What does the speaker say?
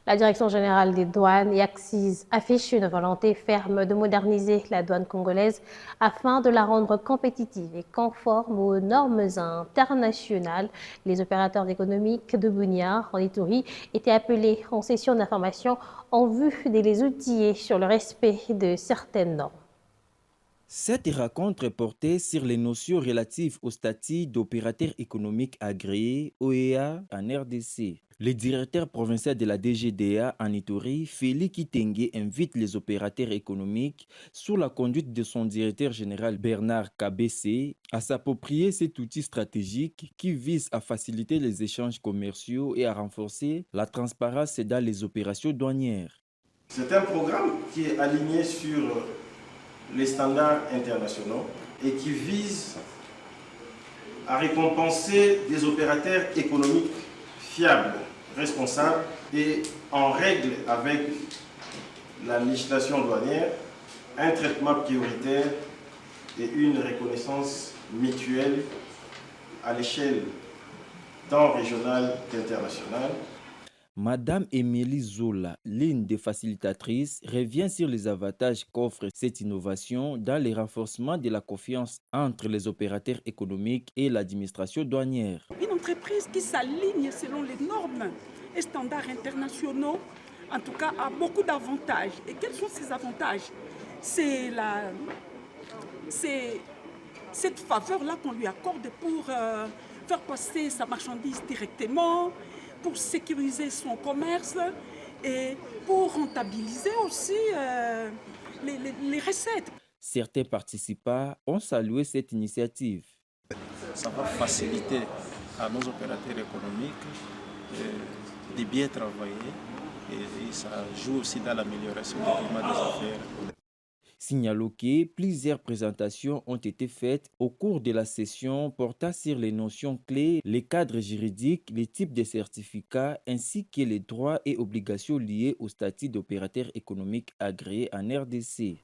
La Direction générale des douanes et accises affiche une volonté ferme de moderniser la douane congolaise afin de la rendre compétitive et conforme aux normes internationales. Les opérateurs économiques de Bunia, en Ituri, étaient appelés en session d'information en vue de les outiller sur le respect de certaines normes. Cette rencontre portait sur les notions relatives au statut d'opérateur économique agréé OEA en RDC. Le directeur provincial de la DGDA en Ituri, Félix Kitenge, invite les opérateurs économiques, sous la conduite de son directeur général Bernard Kabese, à s'approprier cet outil stratégique qui vise à faciliter les échanges commerciaux et à renforcer la transparence dans les opérations douanières. C'est un programme qui est aligné sur les standards internationaux et qui vise à récompenser des opérateurs économiques fiables, responsables et en règle avec la législation douanière, un traitement prioritaire et une reconnaissance mutuelle à l'échelle tant régionale qu'internationale. Madame Émilie Zola, l'une des facilitatrices, revient sur les avantages qu'offre cette innovation dans le renforcement de la confiance entre les opérateurs économiques et l'administration douanière. Une entreprise qui s'aligne selon les normes et standards internationaux, en tout cas, a beaucoup d'avantages. Et quels sont ces avantages? C'est cette faveur-là qu'on lui accorde pour faire passer sa marchandise directement, pour sécuriser son commerce et pour rentabiliser aussi les recettes. Certains participants ont salué cette initiative. Ça va faciliter à nos opérateurs économiques de bien travailler et ça joue aussi dans l'amélioration du climat des affaires. Signalons que plusieurs présentations ont été faites au cours de la session portant sur les notions clés, les cadres juridiques, les types de certificats ainsi que les droits et obligations liés au statut d'opérateur économique agréé en RDC.